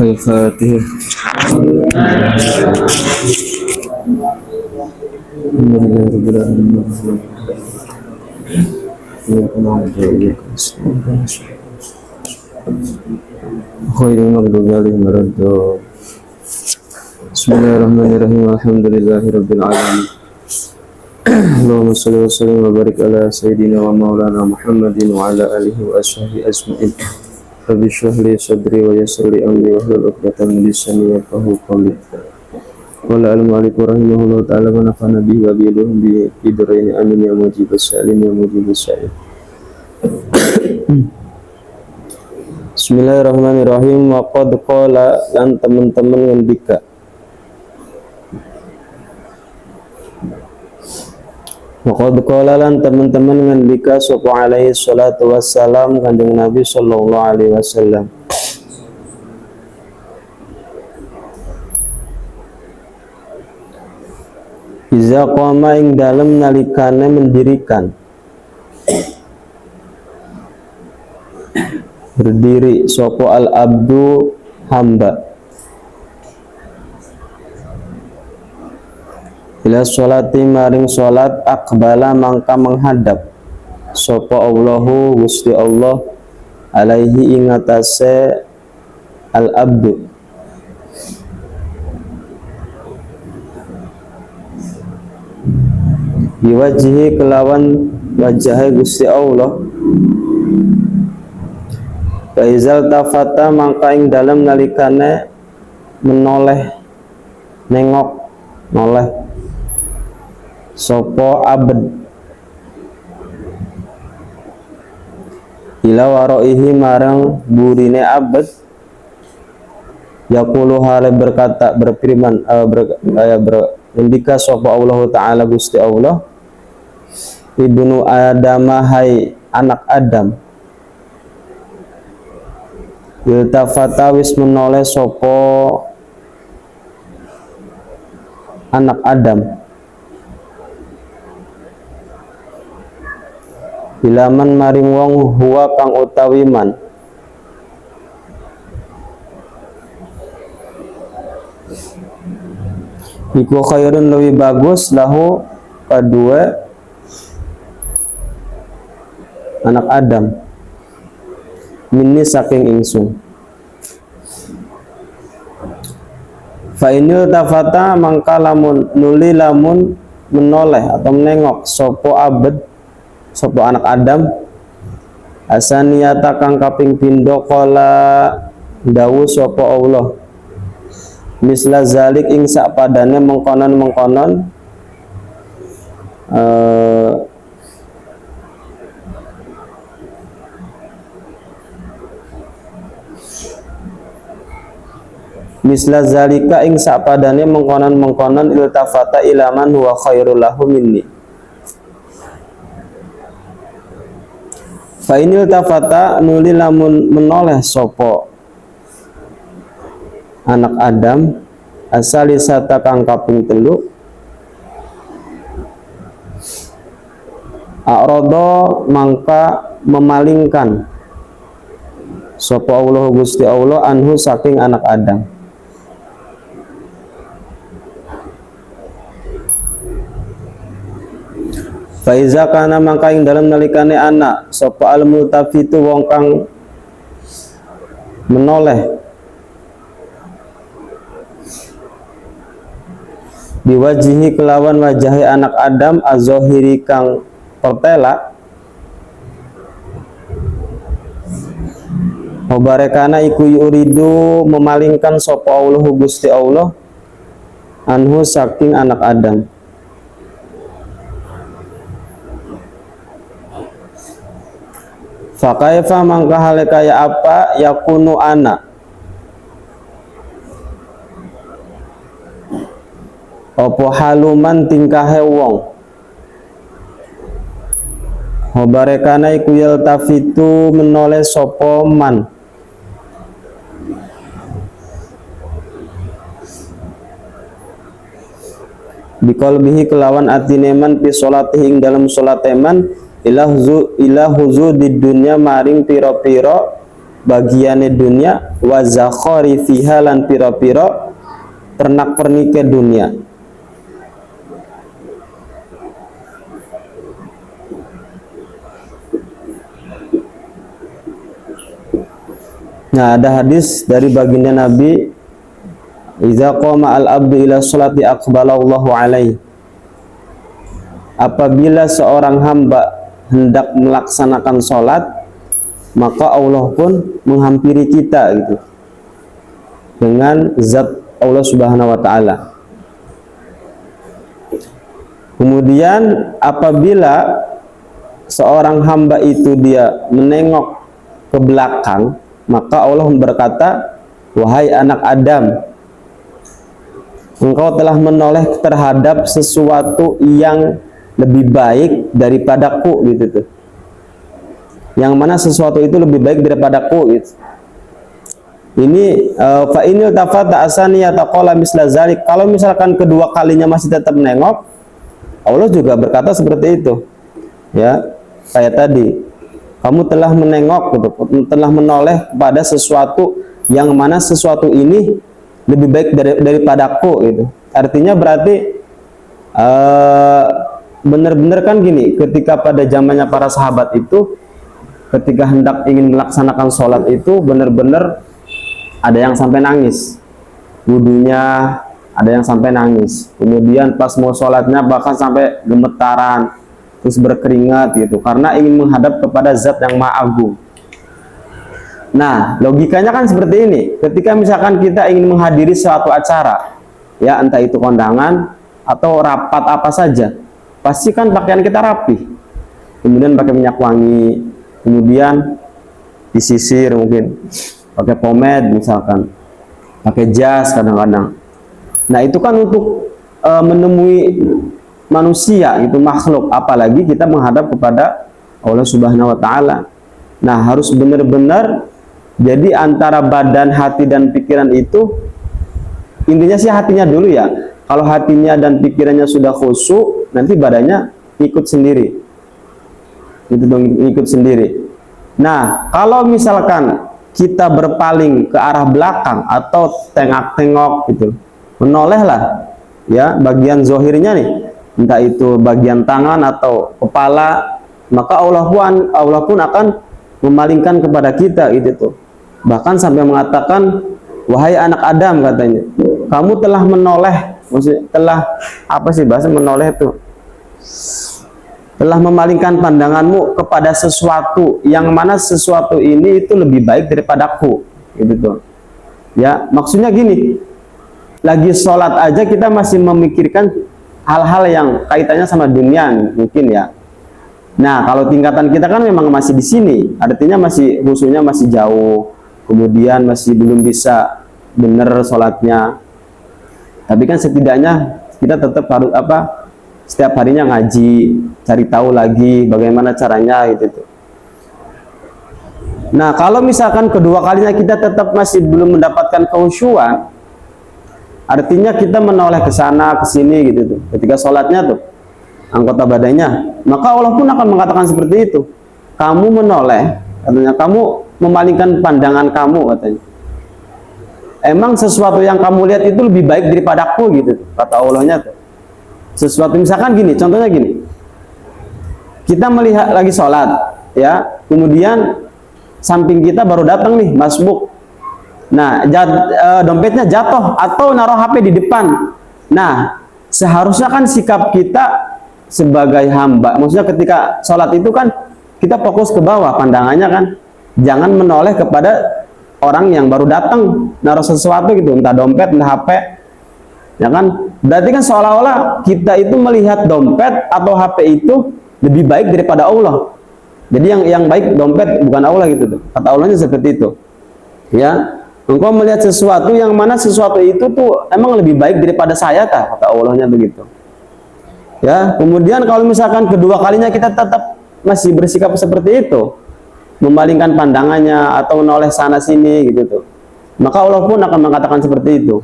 Al-Fatihah. Bismillahirrahmanirrahim. Alhamdulillahirabbil alamin. Allahumma shalli wa sallim wa barik ala sayyidina wa maulana Muhammadin wa ala alihi wa ashabihi ajma'in. Rabbi shrah li sadri wa yassir li amri wa hlul 'uqdatam min lisani yafqahu qawli. Qala al-mu'allif rahimahullahu ta'ala wa nafa'ana bihi wa bi ilmihi bi idraini amin ya mujibas sa'ilin ya mujibas sa'il. Bismillahirrahmanirrahim. Wa qad qala lan teman-teman ngendika. Wa qad qala lan teman-teman ngendika sapa alaihi salatu wassalam Kanjeng Nabi sallallahu alaihi wasallam. Iza qama ing dalem nalikane mendirikan, berdiri sapa al abdu hamba, ila sholati maring sholat akbala mangka menghadap sapa Allahu Gusti Allah alaihi ingatase al abdu biwajihi kelawan wajah Gusti Allah. Faizal tafata mangka ing dalem nalikane menoleh nengok noleh sopo abd ila waroihi marang burine abd yaqulu hale berkata berfirman indika sopo Allah Ta'ala Gusti Allah ibnu Adam hai anak Adam iltafata wis menoleh sopo anak Adam bilaman maring wong huwa kang utawi man iku khairun lebih bagus lahu kedua anak Adam minni saking ingsun. Fa inil tafata mangka lamun nuli lamun menoleh atau menengok sopo abed sopo anak Adam asaniyata kang kaping pindho kala dawu sopo Allah misla zalik ing sak padane mengkonon misla zalika ing sapadane mengkonon iltafata ilaman huwa khairul lahu minni. Fa inil tafata nuli lamun menoleh sopo anak Adam asalisata kang kaping telu a'rada mangka memalingkan sopo Allah Gusti Allah anhu saking anak Adam. Faiza kana mangka ing dalam nalikane anak sapa al multafitu wong kang menoleh biwajihi kelawan wajahi anak Adam az-zahiri kang pertela mubarakana iku yuridu memalingkan sapa Allah Gusti Allah anhu saking anak Adam. Fakaifa mangka hale kaya apa yakunu anak opo haluman tingkahe wong hobarekana iku yaltafitu menoleh sopo man biqalbihi kelawan atineman pi salatihi ing dalam salat man ilah huzu di dunya maring piro-piro bagiane dunia, wa zakhari fiha lan pira-pira pernak-pernike dunia. Nah, ada hadis dari baginda Nabi, "Idza qama al-abdu ila sholati aqbalallahu alaihi." Apabila seorang hamba hendak melaksanakan sholat, maka Allah pun menghampiri kita gitu dengan zat Allah Subhanahu wa taala. Kemudian apabila seorang hamba itu dia menengok ke belakang, maka Allah berkata, "Wahai anak Adam, engkau telah menoleh terhadap sesuatu yang lebih baik daripadaku," gitu tuh. Yang mana sesuatu itu lebih baik daripadaku gitu. Ini fa inil tafata asaniya taqala misla zalik. Kalau misalkan kedua kalinya masih tetap menengok, Allah juga berkata seperti itu. Ya, kayak tadi. Kamu telah menengok gitu, telah menoleh kepada sesuatu yang mana sesuatu ini lebih baik daripadaku gitu. Artinya berarti benar-benar kan gini, ketika pada zamannya para sahabat itu, ketika hendak ingin melaksanakan sholat itu benar-benar ada yang sampai nangis, wudunya ada yang sampai nangis, kemudian pas mau sholatnya bahkan sampai gemetaran, terus berkeringat gitu, karena ingin menghadap kepada zat yang maha agung. Nah, logikanya kan seperti ini, ketika misalkan kita ingin menghadiri suatu acara, ya entah itu kondangan atau rapat apa saja, pasti kan pakaian kita rapi, kemudian pakai minyak wangi, kemudian disisir, mungkin pakai pomade misalkan, pakai jas kadang-kadang. Nah, itu kan untuk menemui manusia, itu makhluk, apalagi kita menghadap kepada Allah Subhanahu wa taala. Nah, harus benar-benar jadi antara badan, hati dan pikiran itu, intinya sih hatinya dulu ya. Kalau hatinya dan pikirannya sudah khusyuk, nanti badannya ikut sendiri. Itu dong, ikut sendiri. Nah, kalau misalkan kita berpaling ke arah belakang atau tengok-tengok gitu, menolehlah ya bagian zohirnya nih, entah itu bagian tangan atau kepala, maka Allah pun akan memalingkan kepada kita gitu tuh. Bahkan sampai mengatakan, "Wahai anak Adam," katanya, "kamu telah menoleh," maksudnya telah apa sih bahasa menoleh itu? Telah memalingkan pandanganmu kepada sesuatu yang mana sesuatu ini itu lebih baik daripadaku, gitu tuh. Ya, maksudnya gini, lagi sholat aja kita masih memikirkan hal-hal yang kaitannya sama dunia mungkin ya. Nah, kalau tingkatan kita kan memang masih di sini, artinya masih khususnya masih jauh, kemudian masih belum bisa benar sholatnya. Tapi kan setidaknya kita tetap harus apa? Setiap harinya ngaji, cari tahu lagi bagaimana caranya gitu. Nah, kalau misalkan kedua kalinya kita tetap masih belum mendapatkan kekhusyuan, artinya kita menoleh ke sana ke sini gitu tuh. Ketika sholatnya tuh anggota badannya, maka Allah pun akan mengatakan seperti itu. Kamu menoleh, katanya, kamu memalingkan pandangan kamu, katanya. Emang sesuatu yang kamu lihat itu lebih baik daripadaku gitu, kata Allahnya tuh. Sesuatu misalkan gini, contohnya gini, kita melihat lagi sholat ya, kemudian samping kita baru datang nih masbuk. Nah, dompetnya jatuh atau naruh HP di depan. Nah, seharusnya kan sikap kita sebagai hamba, maksudnya ketika sholat itu kan kita fokus ke bawah pandangannya kan, jangan menoleh kepada orang yang baru datang naruh sesuatu gitu, entah dompet entah HP. Ya kan, berarti kan seolah-olah kita itu melihat dompet atau HP itu lebih baik daripada Allah. Jadi yang baik dompet bukan Allah gitu tuh. Kata Allahnya seperti itu. Ya, engkau melihat sesuatu yang mana sesuatu itu tuh emang lebih baik daripada saya kah? Kata Allahnya begitu. Ya, kemudian kalau misalkan kedua kalinya kita tetap masih bersikap seperti itu, memalingkan pandangannya atau menoleh sana sini gitu tuh, maka Allah pun akan mengatakan seperti itu.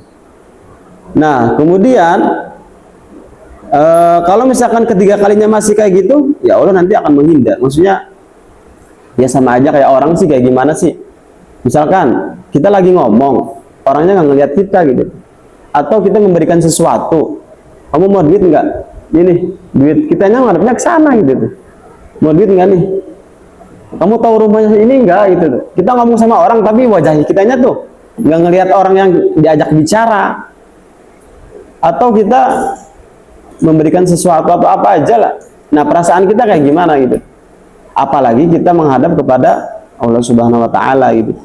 Nah, kemudian kalau misalkan ketiga kalinya masih kayak gitu, ya Allah nanti akan menghindar. Maksudnya ya sama aja kayak orang sih, kayak gimana sih? Misalkan kita lagi ngomong, orangnya nggak ngeliat kita gitu. Atau kita memberikan sesuatu, kamu mau duit nggak? Ini duit, kitanya ngadepnya ke sana gitu. Mau duit nggak nih? Kamu tahu rumahnya ini nggak gitu. Kita ngomong sama orang tapi wajah kitanya tuh nggak ngelihat orang yang diajak bicara. Atau kita memberikan sesuatu atau apa aja lah. Nah, perasaan kita kayak gimana gitu. Apalagi kita menghadap kepada Allah Subhanahu wa taala gitu.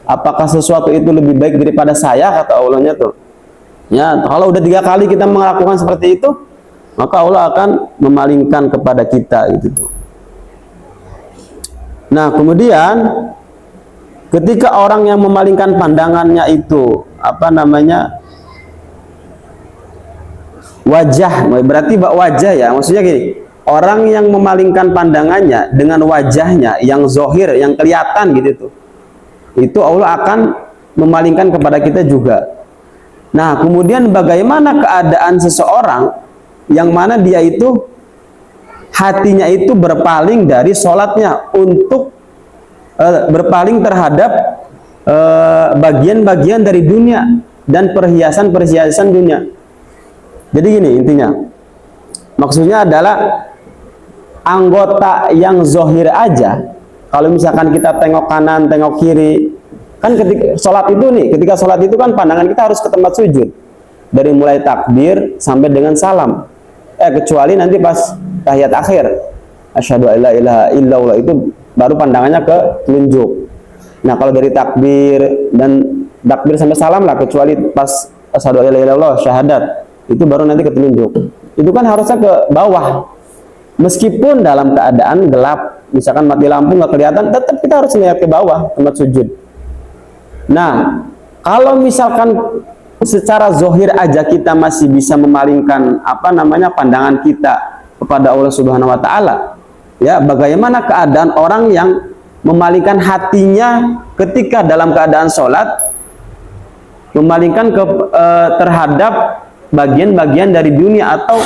Apakah sesuatu itu lebih baik daripada saya, kata Allahnya tuh. Ya, kalau udah 3 kali kita melakukan seperti itu, maka Allah akan memalingkan kepada kita gitu tuh. Nah, kemudian ketika orang yang memalingkan pandangannya itu apa namanya? Wajah, berarti wajah ya, maksudnya gini, orang yang memalingkan pandangannya dengan wajahnya yang zohir, yang kelihatan gitu tuh, itu Allah akan memalingkan kepada kita juga. Nah, kemudian bagaimana keadaan seseorang yang mana dia itu hatinya itu berpaling dari sholatnya untuk berpaling terhadap bagian-bagian dari dunia dan perhiasan-perhiasan dunia. Jadi gini intinya, maksudnya adalah anggota yang zohir aja. Kalau misalkan kita tengok kanan, tengok kiri, kan ketika sholat itu nih, ketika sholat itu kan pandangan kita harus ke tempat sujud, dari mulai takbir sampai dengan salam. Kecuali nanti pas tahiyat akhir, asyhadu alla ilaha illallah, itu baru pandangannya ke telunjuk. Nah, kalau dari takbir dan takbir sampai salam lah, kecuali pas asyhadu alla ilaha illallah, syahadat, itu baru nanti ke telunjuk. Itu kan harusnya ke bawah. Meskipun dalam keadaan gelap, misalkan mati lampu nggak kelihatan, tetap kita harus lihat ke bawah tempat sujud. Nah, kalau misalkan secara zohir aja kita masih bisa memalingkan apa namanya pandangan kita kepada Allah Subhanahu wa taala, ya bagaimana keadaan orang yang memalingkan hatinya ketika dalam keadaan sholat, memalingkan terhadap bagian-bagian dari dunia atau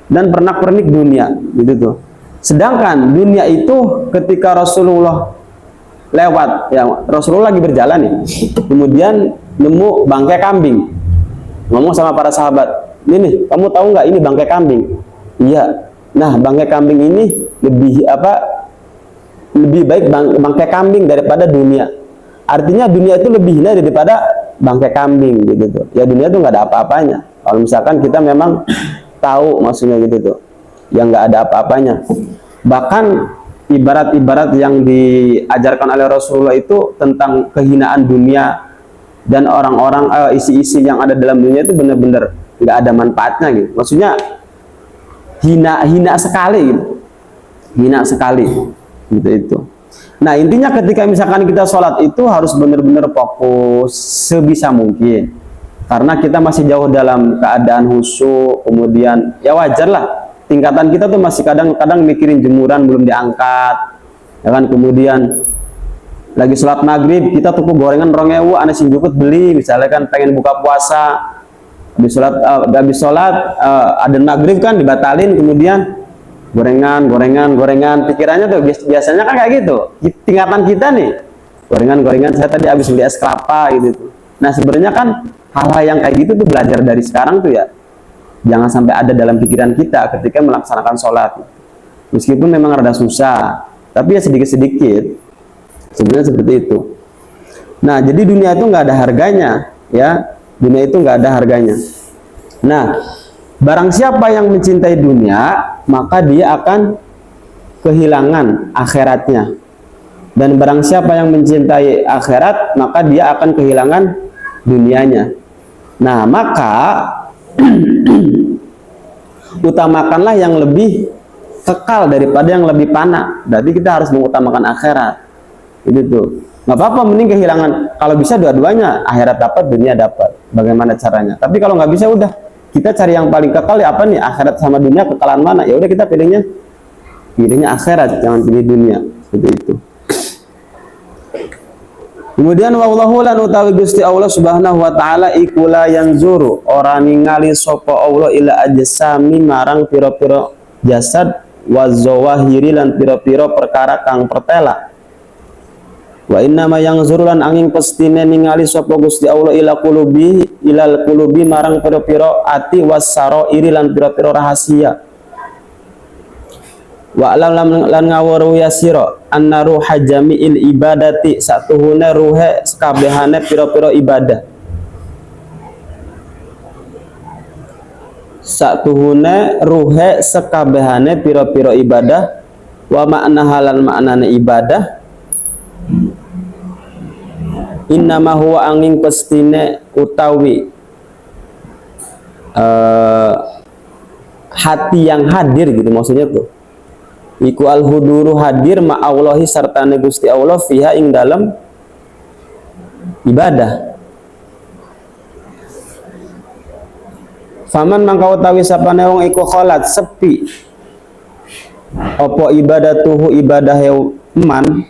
dan pernak-pernik dunia gitu tuh. Sedangkan dunia itu ketika Rasulullah lewat, ya Rasulullah lagi berjalan nih, kemudian nemu bangkai kambing, ngomong sama para sahabat, ini kamu tahu nggak ini bangkai kambing? Iya. Nah, bangkai kambing ini lebih baik bangkai kambing daripada dunia. Artinya dunia itu lebih hina daripada bangkai kambing gitu tuh. Ya dunia itu nggak ada apa-apanya. Kalau misalkan kita memang tahu maksudnya gitu tuh, yang nggak ada apa-apanya. Bahkan ibarat-ibarat yang diajarkan oleh Rasulullah itu tentang kehinaan dunia dan orang-orang isi-isi yang ada dalam dunia itu benar-benar nggak ada manfaatnya gitu. Maksudnya hina sekali gitu. Hina sekali gitu itu. Nah, intinya ketika misalkan kita sholat itu harus benar-benar fokus sebisa mungkin. Karena kita masih jauh dalam keadaan khusyuk, kemudian ya wajar lah. Tingkatan kita tuh masih kadang-kadang mikirin jemuran belum diangkat. Ya kan, kemudian lagi sholat maghrib, kita tuku gorengan 2.000, ane sing jukut beli, misalnya kan pengen buka puasa. Habis sholat adzan maghrib kan dibatalin, kemudian gorengan, pikirannya tuh biasanya kan kayak gitu. Tingkatan kita nih, gorengan, saya tadi habis beli es kelapa gitu. Nah, sebenarnya kan hal-hal yang kayak gitu tuh belajar dari sekarang tuh ya, jangan sampai ada dalam pikiran kita ketika melaksanakan sholat. Meskipun memang rada susah, tapi ya sedikit-sedikit. Sebenarnya seperti itu. Nah, jadi dunia itu nggak ada harganya, ya. Dunia itu nggak ada harganya. Nah, barang siapa yang mencintai dunia, maka dia akan kehilangan akhiratnya. Dan barang siapa yang mencintai akhirat, maka dia akan kehilangan dunianya. Nah, maka utamakanlah yang lebih kekal daripada yang lebih fana. Berarti kita harus mengutamakan akhirat. Itu tuh. Nggak apa-apa, mending kehilangan. Kalau bisa dua-duanya, akhirat dapat, dunia dapat. Bagaimana caranya? Tapi kalau nggak bisa, udah kita cari yang paling kekal ya apa nih? Akhirat sama dunia, kekalan mana? Ya udah kita pilihnya akhirat, jangan pilih dunia. Seperti itu. Kemudian wallahu lan utawi Gusti Allah Subhanahu wa taala iku la yanzuru ora ningali sapa Allah ila ajsami marang pira-pira jasad wa zawahiri lan pira-pira perkara kang pertela. Wa inna ma yanzurulan angin pestine ningali sapa Gusti Allah ilal qulubi marang pira-pira ati wasaro iri lan pira-pira rahasia. Wa alam lan ngawuru ya sira anna ruha jami'il ibadati satuhune ruhe sakabehane pira-pira ibadah. Satuhune ruhe sakabehane pira-pira ibadah wa makna halan maknane ibadah innama huwa angin pestine utawi hati yang hadir gitu maksudnya tuh iku al huduru hadir ma'allahi sartane Gusti Allah fiha ing dalam ibadah. Faman mangka utawi sapane wong iku kholat sepi apa ibadatuhu ibadahe man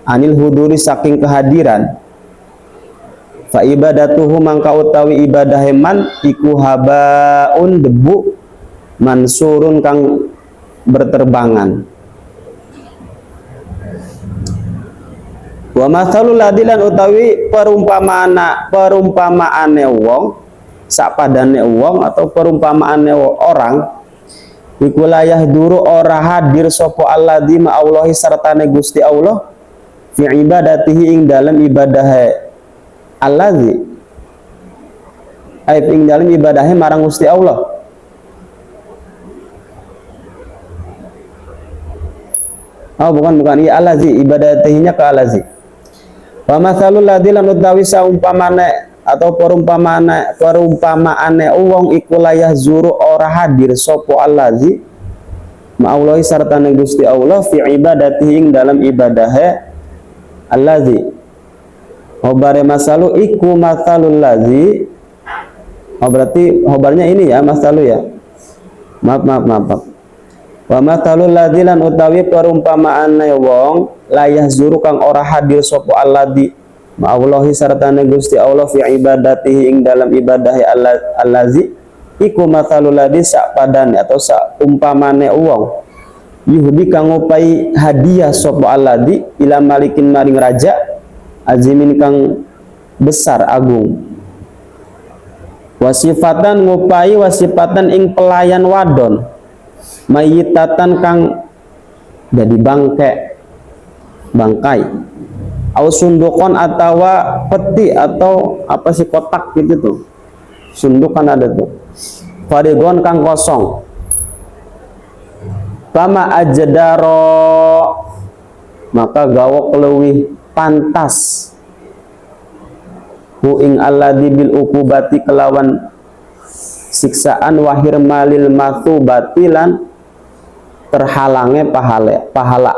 anil huduri saking kehadiran fa ibadatuhu mangka utawi ibadahe man iku habaun debu mansurun kang berterbangan. Wa mathalul ladilan utawi perumpamaane wong sapadane wong atau perumpamaane orang iku layah duru ora hadir sapa alladzi ma'allahi sartane Gusti Allah fi ibadatihi ing dalam ibadahe alladzi ai ing dalam ibadahe marang Gusti Allah. Oh bukan iya alladzi ibadatihinya ke alladzi. Wa mathalul ladilan utawi saumpamane atau perumpamaane wong iku layah zuru ora hadir sapa allazi ma'allahi sartane Gusti Allah fi ibadatihi ing dalam ibadahe allazi hobare masalu iku masalul lazi berarti hobarnya ini ya masalu ya maaf wa masalul lazi lan utawi perumpamaane wong layah zuru kang ora hadir sapa allazi ma'allahi sartane Gusti Allah fi ibadatihi ing dalam ibadahi allazi iku mathalul ladzi sak padane atau sak umpamane wong yuhdi kang ngupai hadiah sapa alladzi ila malikin maring raja azimin kang besar agung wasifatan ngupai wasifatan ing pelayan wadon mayitatan kang jadi bangkai au sundukon atau peti atau apa sih kotak gitu tuh sunduk kan ada tuh farigon kang kosong pama ajdaro maka gawok leuwih pantas hu ing alladzi bil ukubati kelawan siksaan wahir malil matsubatilan terhalange pahala.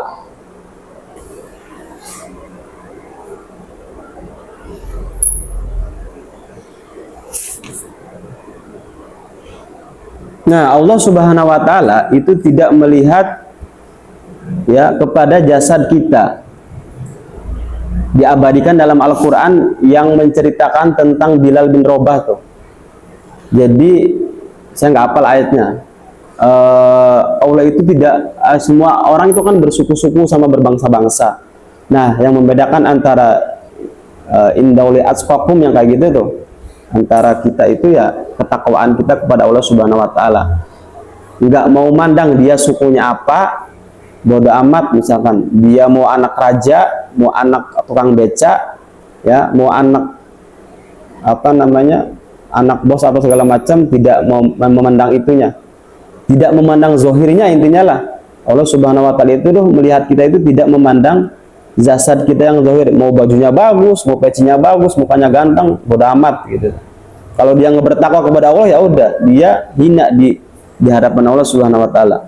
Nah, Allah Subhanahu wa taala itu tidak melihat ya kepada jasad kita. Diabadikan dalam Al-Qur'an yang menceritakan tentang Bilal bin Rabah tuh. Jadi saya nggak hafal ayatnya. Allah itu tidak semua orang itu kan bersuku-suku sama berbangsa-bangsa. Nah, yang membedakan antara indauli atqakum yang kayak gitu tuh antara kita itu ya ketakwaan kita kepada Allah Subhanahu wa taala. Enggak mau mandang dia sukunya apa, bodoh amat misalkan dia mau anak raja, mau anak tukang beca, ya, mau anak apa namanya? anak bos atau segala macam, tidak mau memandang itunya. Tidak memandang zohirnya intinya lah. Allah Subhanahu wa taala itu tuh melihat kita itu tidak memandang jasad kita yang zahir, mau bajunya bagus, mau pecinya bagus, mukanya ganteng, bodo amat gitu. Kalau dia nggak bertakwa kepada Allah ya udah, dia hina di hadapan Allah Subhanahu wa taala.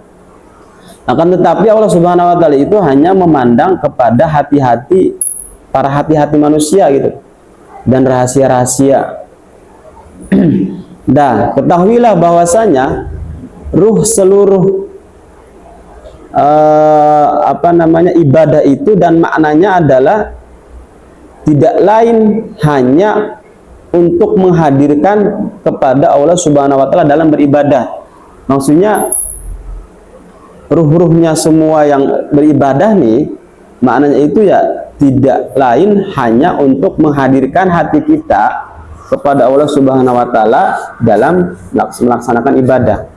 Akan tetapi Allah Subhanahu wa taala itu hanya memandang kepada hati-hati para hati-hati manusia gitu dan rahasia-rahasia. Dah, ketahuilah bahwasanya ruh seluruh ibadah itu dan maknanya adalah tidak lain hanya untuk menghadirkan kepada Allah Subhanahu wa taala dalam beribadah. Maksudnya ruh-ruhnya semua yang beribadah nih maknanya itu ya tidak lain hanya untuk menghadirkan hati kita kepada Allah Subhanahu wa taala dalam melaksanakan ibadah.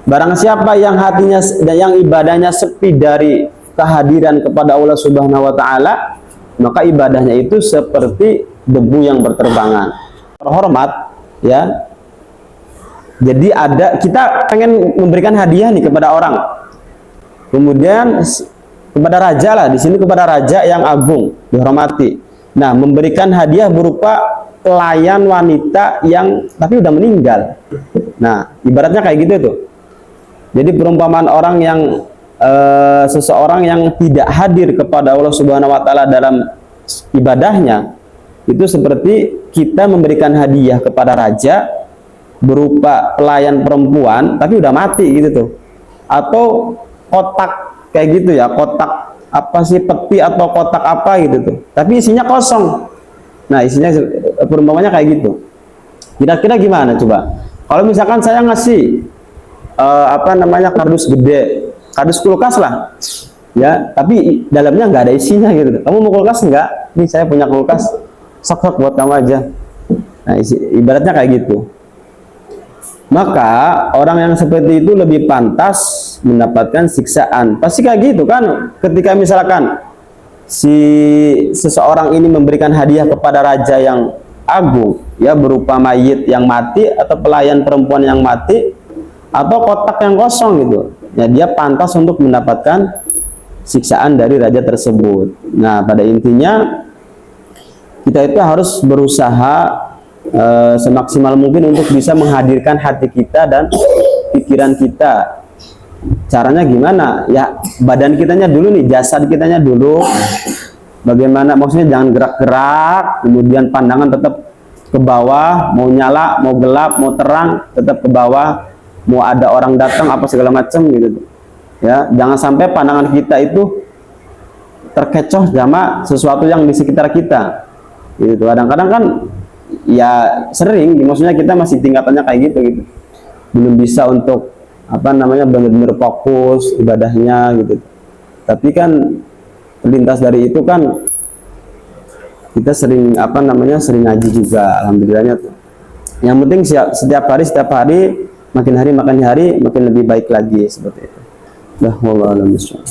Barang siapa yang hatinya dan yang ibadahnya sepi dari kehadiran kepada Allah Subhanahu wa taala, maka ibadahnya itu seperti debu yang berterbangan. Terhormat ya. Jadi kita pengen memberikan hadiah nih kepada orang. Kemudian kepada raja lah, di sini kepada raja yang agung, dihormati. Nah, memberikan hadiah berupa pelayan wanita yang tapi udah meninggal. Nah, ibaratnya kayak gitu tuh. Jadi perumpamaan orang yang seseorang yang tidak hadir kepada Allah Subhanahu wa taala dalam ibadahnya itu seperti kita memberikan hadiah kepada raja berupa pelayan perempuan tapi udah mati gitu tuh. Atau kotak kayak gitu ya, kotak apa sih, peti atau kotak apa gitu tuh, tapi isinya kosong. Nah, isinya perumpamannya kayak gitu. Kira-kira gimana coba kalau misalkan saya ngasih kardus gede, kardus kulkas lah ya, tapi dalamnya nggak ada isinya gitu. Kamu mau kulkas nggak? Nih saya punya kulkas, sok buat kamu aja. Nah, ibaratnya kayak gitu. Maka orang yang seperti itu lebih pantas mendapatkan siksaan. Pasti kayak gitu kan, ketika misalkan seseorang ini memberikan hadiah kepada raja yang agung ya, berupa mayit yang mati atau pelayan perempuan yang mati atau kotak yang kosong gitu ya, dia pantas untuk mendapatkan siksaan dari raja tersebut. Nah, pada intinya kita itu harus berusaha semaksimal mungkin untuk bisa menghadirkan hati kita dan pikiran kita. Caranya gimana? Ya, badan kitanya dulu nih, jasad kitanya dulu. Bagaimana? Maksudnya jangan gerak-gerak, kemudian pandangan tetap ke bawah, mau nyala, mau gelap, mau terang, tetap ke bawah. Mau ada orang datang apa segala macam gitu. Ya, jangan sampai pandangan kita itu terkecoh sama sesuatu yang di sekitar kita. Gitu. Kadang-kadang kan ya sering, maksudnya kita masih tingkatannya kayak gitu, belum bisa untuk benar-benar fokus ibadahnya gitu. Tapi kan terlintas dari itu kan kita sering sering ngaji juga, alhamdulillahnya tuh. Yang penting setiap hari makin hari makin lebih baik lagi seperti itu. Dah, wallahu a'lam bishawab.